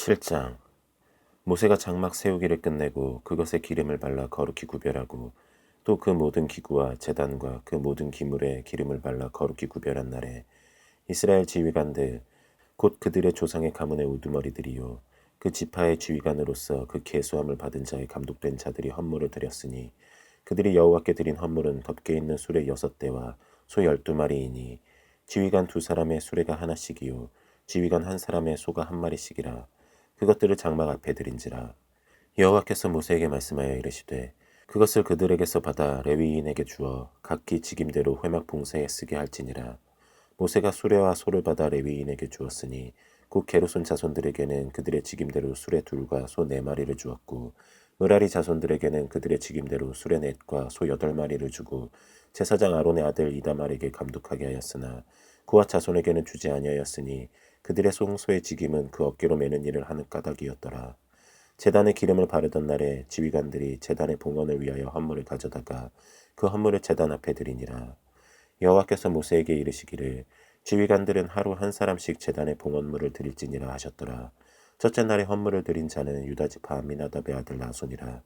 7장. 모세가 장막 세우기를 끝내고 그것에 기름을 발라 거룩히 구별하고 또 그 모든 기구와 제단과 그 모든 기물에 기름을 발라 거룩히 구별한 날에 이스라엘 지휘관들 곧 그들의 조상의 가문의 우두머리들이요 그 지파의 지휘관으로서 그 계수함을 받은 자의 감독된 자들이 헌물을 드렸으니 그들이 여호와께 드린 헌물은 덮개 있는 수레 6대와 소 12마리이니 지휘관 2사람의 수레가 하나씩이요 지휘관 1사람의 소가 1마리씩이라. 그것들을 장막 앞에 드린지라. 여호와께서 모세에게 말씀하여 이르시되 그것을 그들에게서 받아 레위인에게 주어 각기 직임대로 회막 봉사에 쓰게 할지니라. 모세가 수레와 소를 받아 레위인에게 주었으니 곧 게르손 자손들에게는 그들의 직임대로 수레 2과 소 4마리를 주었고 므라리 자손들에게는 그들의 직임대로 수레 4과 소 8마리를 주고 제사장 아론의 아들 이다말에게 감독하게 하였으나 그와 자손에게는 주지 아니하였으니 그들의 송소의 직임은 그 어깨로 매는 일을 하는 까닭이었더라. 제단에 기름을 바르던 날에 지휘관들이 제단의 봉헌을 위하여 헌물을 가져다가 그 헌물을 제단 앞에 드리니라. 여호와께서 모세에게 이르시기를 지휘관들은 하루 1사람씩 제단의 봉헌물을 드릴지니라 하셨더라. 첫째 날에 헌물을 드린 자는 유다지파 암미나답의 아들 나손이라.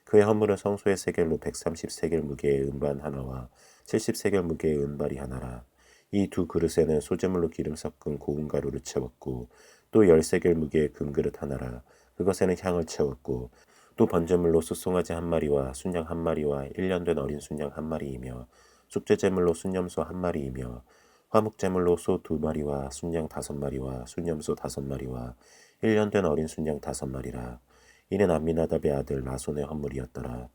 그의 헌물은 성소의 세겔로 130세겔 무게의 은반 하나와 70세겔 무게의 은발이 하나라. 이 2그릇에는 소재물로 기름 섞은 고운 가루를 채웠고 또 10세겔 무게의 금그릇 하나라. 그것에는 향을 채웠고 또 번제물로 숫송아지 1마리와 순양 1마리와 1년 된 어린 순양 1마리이며 속죄제물로 순염소 1마리이며 화목제물로 소 2마리와 순양 5마리와 순염소 5마리와 1년 된 어린 순양 5마리라. 이는 암미나답의 아들 나손의 헌물이었더라.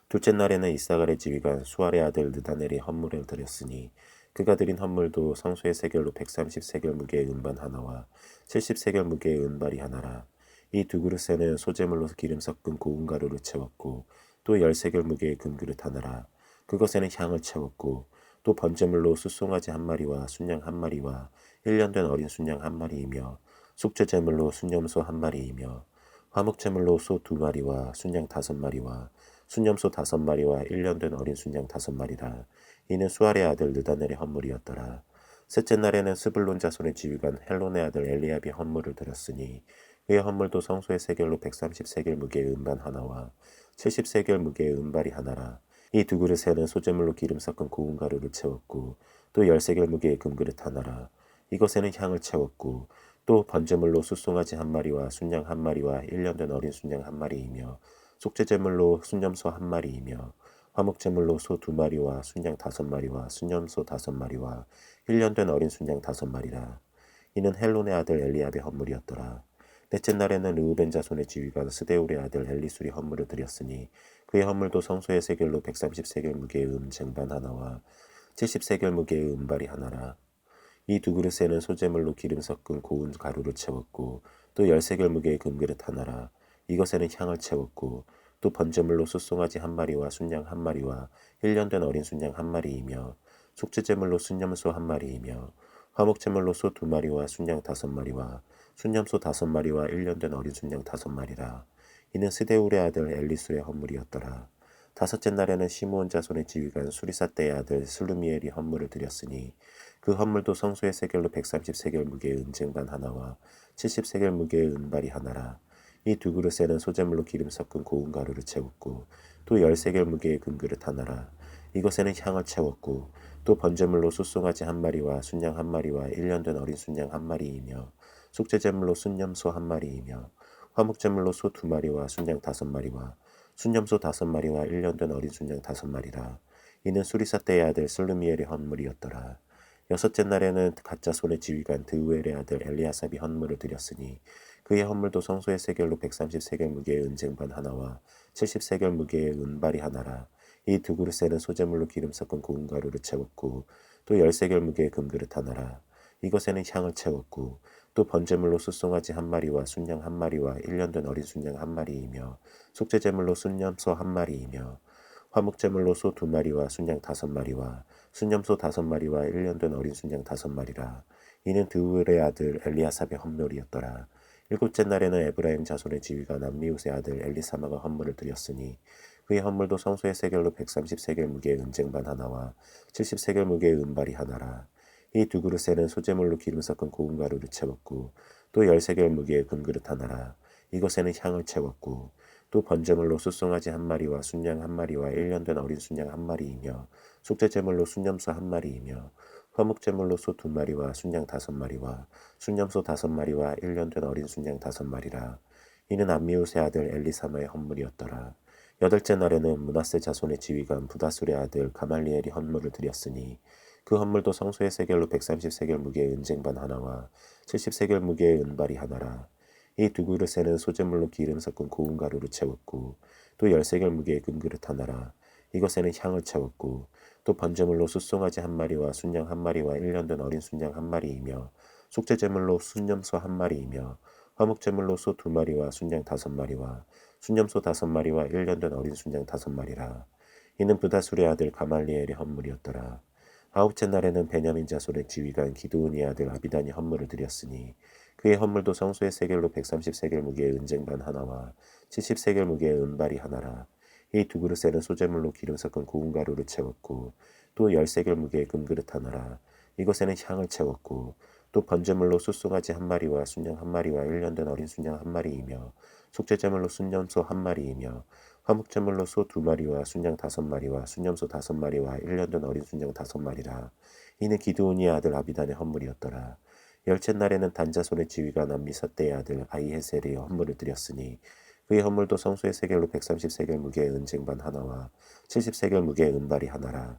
둘째 날에는 이사갈의 지휘관 수알의 아들 느다넬이 헌물을 드렸으니 그가 드린 헌물도 성소의 세겔로 130세겔 무게의 은반 하나와 70세겔 무게의 은발이 하나라. 이 2그릇에는 소재물로 기름 섞은 고운 가루를 채웠고 또 10세겔 무게의 금그릇 하나라. 그것에는 향을 채웠고 또 번제물로 숫송아지 1마리와 순양 1마리와 1년 된 어린 순양 1마리이며 속죄제물로 순염소 1마리이며 화목제물로 소 2마리와 순양 5마리와 순염소 5마리와 1년 된 어린 순양 5마리라. 이는 수알의 아들 느다넬의 헌물이었더라. 셋째 날에는 스불론 자손의 지휘관 헬론의 아들 엘리압이 헌물을 드렸으니 그의 헌물도 성소의 세겔로 130세겔 무게의 은반 하나와 70세겔 무게의 은발이 하나라. 이 2그릇에는 소재물로 기름 섞은 고운 가루를 채웠고 또 10세겔 무게의 금그릇 하나라. 이것에는 향을 채웠고 또 번제물로 숫송아지 1마리와 순양 1마리와 1년 된 어린 순양 1마리이며 속죄제물로 순염소 1마리이며 화목제물로 소 2마리와 순양 5마리와 순염소 5마리와 1년 된 어린 순양 5마리라. 이는 헬론의 아들 엘리압의 헌물이었더라. 넷째 날에는 르우벤 자손의 지휘관 스데울의 아들 엘리술이 헌물을 드렸으니 그의 헌물도 성소의 세겔로 130세겔 무게의 쟁반 하나와 70세겔 무게의 은발이 하나라. 이 2그릇에는 소재물로 기름 섞은 고운 가루를 채웠고 또 10세겔 무게의 금그릇 하나라. 이것에는 향을 채웠고 또 번제물로 숫송아지 1마리와 순양 1마리와 1년 된 어린 순양 1마리이며 속죄제물로 순염소 1마리이며 화목제물로 소 2마리와 순양 5마리와 순염소 5마리와 1년 된 어린 순양 5마리라. 이는 스데울의 아들 엘리술의 헌물이었더라. 다섯째 날에는 시므온 자손의 지휘관 수리사 때의 아들 슬루미엘이 헌물을 드렸으니 그 헌물도 성소의 세겔로 130세겔 무게의 은쟁반 하나와 70세겔 무게의 은발이 하나라. 이 2그릇에는 소재물로 기름 섞은 고운 가루를 채웠고 또 10세겔 무게의 금그릇 하나라. 이것에는 향을 채웠고 또 번제물로 숫송아지 1마리와 순양 1마리와 1년 된 어린 순양 1마리이며 속죄제물로 순염소 1마리이며 화목제물로 소 2마리와 순양 5마리와 순염소 5마리와 1년 된 어린 순양 5마리라. 이는 수리사 때의 아들 슬루미엘의 헌물이었더라. 여섯째 날에는 가짜 손의 지휘관 드우엘의 아들 엘리아삽이 헌물을 드렸으니 그의 헌물도 성소의 세겔로 130세겔 무게의 은쟁반 하나와 70세겔 무게의 은발이 하나라. 이 2그릇에는 소재물로 기름 섞은 고운 가루를 채웠고 또 10세겔 무게의 금그릇 하나라. 이것에는 향을 채웠고 또 번제물로 숫송아지 1마리와 순양 1마리와 1년 된 어린 순양 1마리이며 속죄제물로 순염소 1마리이며 화목제물로 소 2마리와 순양 5마리와 순염소 5마리와 1년 된 어린 순양 5마리라. 이는 드우엘의 아들 엘리아삽의 헌물이었더라. 일곱째 날에는 에브라임 자손의 지휘관 암미웃의 아들 엘리사마가 헌물을 드렸으니 그의 헌물도 성소의 세겔로 130세겔 무게의 은쟁반 하나와 70세겔 무게의 은발이 하나라. 이 2그릇에는 소재물로 기름 섞은 고운 가루를 채웠고 또 10세겔 무게의 금그릇 하나라. 이것에는 향을 채웠고 또 번제물로 숫송아지 한 마리와 순양 한 마리와 1년 된 어린 순양 한 마리이며 속죄제물로 순염소 한 마리이며 화목제물로 소 2마리와 순양 5마리와 순염소 5마리와 1년 된 어린 순양 5마리라. 이는 암미우스의 아들 엘리사마의 헌물이었더라. 여덟째 날에는 므낫세 자손의 지휘관 부다술의 아들 가말리엘이 헌물을 드렸으니 그 헌물도 성소의 세겔로 130세겔 무게의 은쟁반 하나와 70세겔 무게의 은발이 하나라. 이 두 그릇에는 소재물로 기름 섞은 고운 가루를 채웠고 또 10세겔 무게의 금그릇 하나라. 이것에는 향을 채웠고 또 번제물로 숫송아지 한 마리와 순양 한 마리와 1년 된 어린 순양 한 마리이며 속죄제물로 순염소 한 마리이며 화목제물로 소 2마리와 순양 5마리와 순염소 5마리와 1년 된 어린 순양 5마리라. 이는 부다술의 아들 가말리엘의 헌물이었더라. 아홉째 날에는 베냐민 자손의 지휘관 기드온의 아들 아비단이 헌물을 드렸으니 그의 헌물도 성소의 세겔로 130세겔 무게의 은쟁반 하나와 70세겔 무게의 은발이 하나라. 이 두 그릇에는 소재물로 기름 섞은 고운 가루를 채웠고 또 10세겔 무게의 금그릇 하나라. 이것에는 향을 채웠고 또 번제물로 숫송아지 한 마리와 순양 한 마리와 1년 된 어린 순양 한 마리이며 속죄제물로 순염소 한 마리이며 화목제물로 소 2마리와 순양 5마리와 순염소 5마리와 1년 된 어린 순양 5마리라. 이는 기드온의 아들 아비단의 헌물이었더라. 열째 날에는 단자손의 지휘관 암미사대의 아들 아이헤셀의 헌물을 드렸으니 그의 헌물도 성소의 세겔로 130세겔 무게의 은쟁반 하나와 70세겔 무게의 은발이 하나라.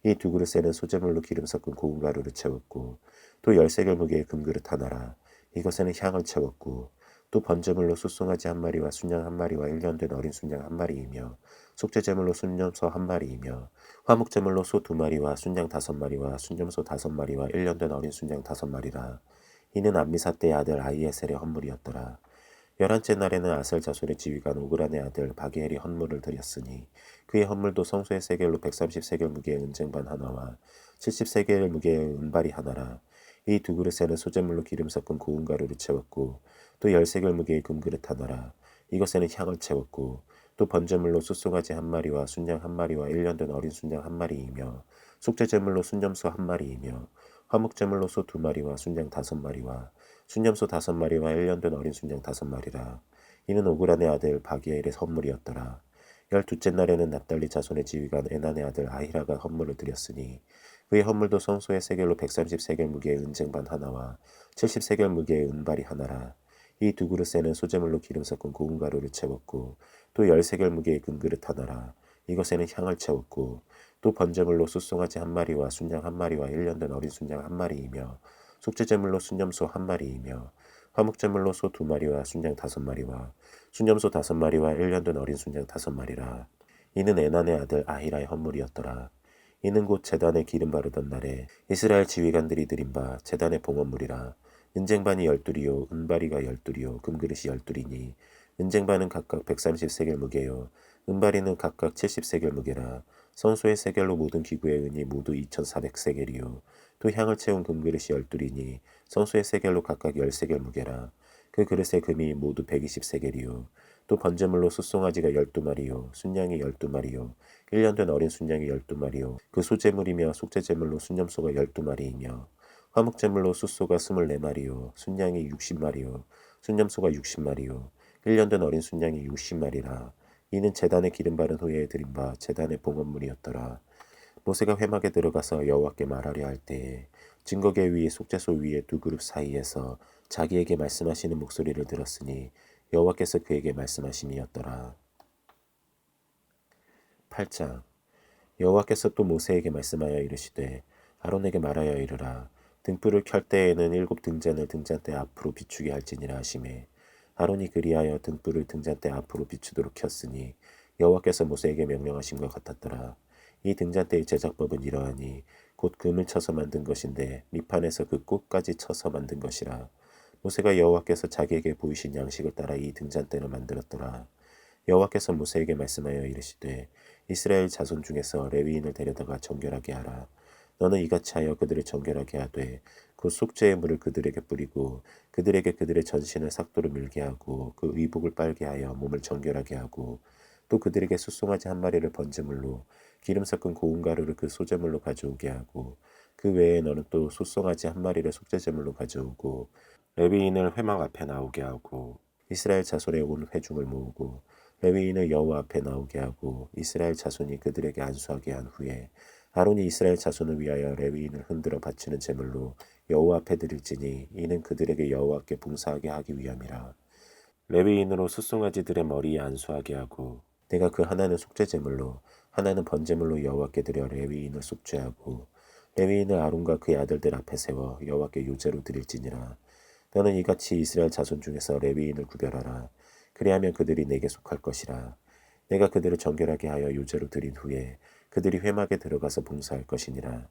이 두 그릇에는 소재물로 기름 섞은 고운 가루를 채웠고 또 10세겔 무게의 금그릇 하나라. 이것에는 향을 채웠고 또 번제물로 숫송아지 한 마리와 순양 한 마리와 1년 된 어린 순양 한 마리이며 속죄제물로 순염소 한 마리이며 화목제물로 소 2마리와 순양 5마리와 순염소 5마리와 1년 된 어린 순양 5마리라. 이는 암미사대의 아들 아이에셀의 헌물이었더라. 11째 날에는 아셀 자손의 지휘관 오그란의 아들 바게엘이 헌물을 드렸으니 그의 헌물도 성소의 세겔로 130세겔 무게의 은쟁반 하나와 70세겔 무게의 은발이 하나라. 이 두 그릇에는 소재물로 기름 섞은 고운 가루를 채웠고 또 10세겔 무게의 금그릇 하나라. 이것에는 향을 채웠고 또 번제물로 숫송아지 한 마리와 순양 한 마리와 1년 된 어린 순양 한 마리이며 속죄제물로 순염소 한 마리이며 화목제물로 소 2마리와 순양 5마리와 순염소 5마리와 1년 된 어린 순양 5마리라. 이는 오그란의 아들 바기엘의 선물이었더라. 12째 날에는 납달리 자손의 지휘관 에난의 아들 아히라가 헌물을 드렸으니 그의 헌물도 성소의 세겔로 130세겔 무게의 은쟁반 하나와 70세겔 무게의 은발이 하나라. 이 두 그릇에는 소재물로 기름 섞은 고운 가루를 채웠고 또 10세겔 무게의 금그릇 하나라. 이것에는 향을 채웠고 또 번제물로 숫송아지 한 마리와 순양 한 마리와 1년 된 어린 순양 한 마리이며 속죄제물로 순염소 한 마리이며 화목제물로 소 2마리와 순양 5마리와 순염소 5마리와 1년 된 어린 순양 5마리라. 이는 에난의 아들 아히라의 헌물이었더라. 이는 곧 제단에 기름 바르던 날에 이스라엘 지휘관들이 드린 바 제단의 봉헌물이라. 은쟁반이 12이요 은바리가 12이요 금그릇이 12이니 은쟁반은 각각 130세겔 무게요 은바리는 각각 70세겔 무게라. 성소의 세겔로 모든 기구의 은이 모두 2400세겔이요 또 향을 채운 금그릇이 12이니 성소의 세겔로 각각 10세겔 무게라. 그 그릇의 금이 모두 120세겔이요 또 번제물로 숫송아지가 12마리요 순양이 12마리요 1년 된 어린 순양이 12마리요 그 소제물이며 속죄제물로 순염소가 12마리이며 화목제물로 숫소가 24마리요 순양이 60마리요 순염소가 60마리요 1년 된 어린 순양이 60마리라. 이는 제단에 기름 바른 후에 드린 바 제단의 봉헌물이었더라. 모세가 회막에 들어가서 여호와께 말하려 할 때에 증거계 위에 속죄소 위에 두 그룹 사이에서 자기에게 말씀하시는 목소리를 들었으니 여호와께서 그에게 말씀하심이었더라. 8장. 여호와께서 또 모세에게 말씀하여 이르시되 아론에게 말하여 이르라. 등불을 켤 때에는 7 등잔을 등잔대 앞으로 비추게 할지니라 하시매 아론이 그리하여 등불을 등잔대 앞으로 비추도록 켰으니 여호와께서 모세에게 명령하심과 같았더라. 이 등잔대의 제작법은 이러하니 곧 금을 쳐서 만든 것인데 밑판에서 그 끝까지 쳐서 만든 것이라. 모세가 여호와께서 자기에게 보이신 양식을 따라 이 등잔대를 만들었더라. 여호와께서 모세에게 말씀하여 이르시되 이스라엘 자손 중에서 레위인을 데려다가 정결하게 하라. 너는 이같이 하여 그들을 정결하게 하되 그 속죄의 물을 그들에게 뿌리고 그들에게 그들의 전신을 삭도로 밀게 하고 그 의복을 빨게 하여 몸을 정결하게 하고 또 그들에게 숫송아지 한 마리를 번제물로 기름 섞은 고운 가루를 그 소제물로 가져오게 하고 그 외에 너는 또 숫송아지 한 마리를 속죄제물로 가져오고 레위인을 회막 앞에 나오게 하고 이스라엘 자손의 온 회중을 모으고 레위인을 여호와 앞에 나오게 하고 이스라엘 자손이 그들에게 안수하게 한 후에 아론이 이스라엘 자손을 위하여 레위인을 흔들어 바치는 제물로 여호와 앞에 드릴지니 이는 그들에게 여호와께 봉사하게 하기 위함이라. 레위인으로 숫송아지들의 머리에 안수하게 하고 내가 그 하나는 속죄 제물로 하나는 번제물로 여호와께 드려 레위인을 속죄하고 레위인을 아론과 그의 아들들 앞에 세워 여호와께 요제로 드릴지니라. 너는 이같이 이스라엘 자손 중에서 레위인을 구별하라. 그리하면 그들이 내게 속할 것이라. 내가 그들을 정결하게 하여 요제로 드린 후에 그들이 회막에 들어가서 봉사할 것이니라.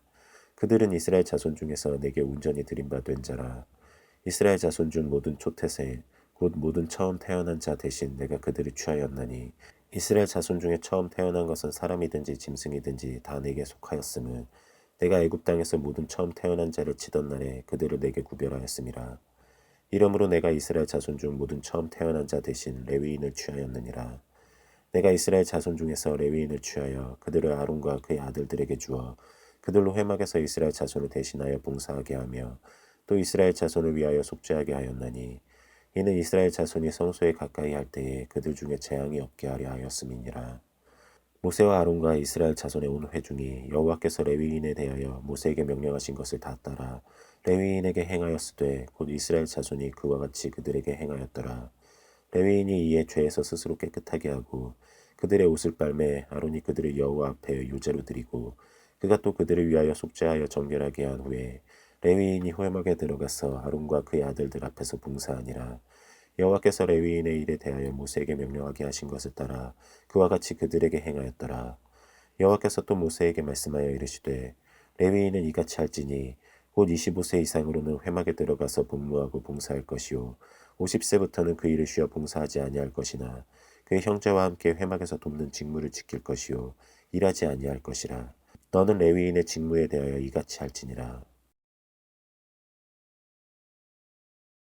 그들은 이스라엘 자손 중에서 내게 온전히 드린 바 된 자라. 이스라엘 자손 중 모든 초태생 곧 모든 처음 태어난 자 대신 내가 그들을 취하였나니 이스라엘 자손 중에 처음 태어난 것은 사람이든지 짐승이든지 다 내게 속하였음은 내가 애굽 땅에서 모든 처음 태어난 자를 치던 날에 그들을 내게 구별하였음이라. 이러므로 내가 이스라엘 자손 중 모든 처음 태어난 자 대신 레위인을 취하였느니라. 내가 이스라엘 자손 중에서 레위인을 취하여 그들을 아론과 그의 아들들에게 주어 그들로 회막에서 이스라엘 자손을 대신하여 봉사하게 하며 또 이스라엘 자손을 위하여 속죄하게 하였나니 이는 이스라엘 자손이 성소에 가까이 할 때에 그들 중에 재앙이 없게 하려 하였음이니라. 모세와 아론과 이스라엘 자손의 온 회중이 여호와께서 레위인에 대하여 모세에게 명령하신 것을 다 따라 레위인에게 행하였으되 곧 이스라엘 자손이 그와 같이 그들에게 행하였더라. 레위인이 이에 죄에서 스스로 깨끗하게 하고 그들의 옷을 빨매 아론이 그들을 여호와 앞에 요제로 드리고 그가 또 그들을 위하여 속죄하여 정결하게 한 후에 레위인이 회막에 들어가서 아론과 그의 아들들 앞에서 봉사하니라. 여호와께서 레위인의 일에 대하여 모세에게 명령하게 하신 것을 따라 그와 같이 그들에게 행하였더라. 여호와께서 또 모세에게 말씀하여 이르시되 레위인은 이같이 할지니 곧 25세 이상으로는 회막에 들어가서 복무하고 봉사할 것이요 50세부터는 그 일을 쉬어 봉사하지 아니할 것이나 그의 형제와 함께 회막에서 돕는 직무를 지킬 것이요 일하지 아니할 것이라. 너는 레위인의 직무에 대하여 이같이 할지니라.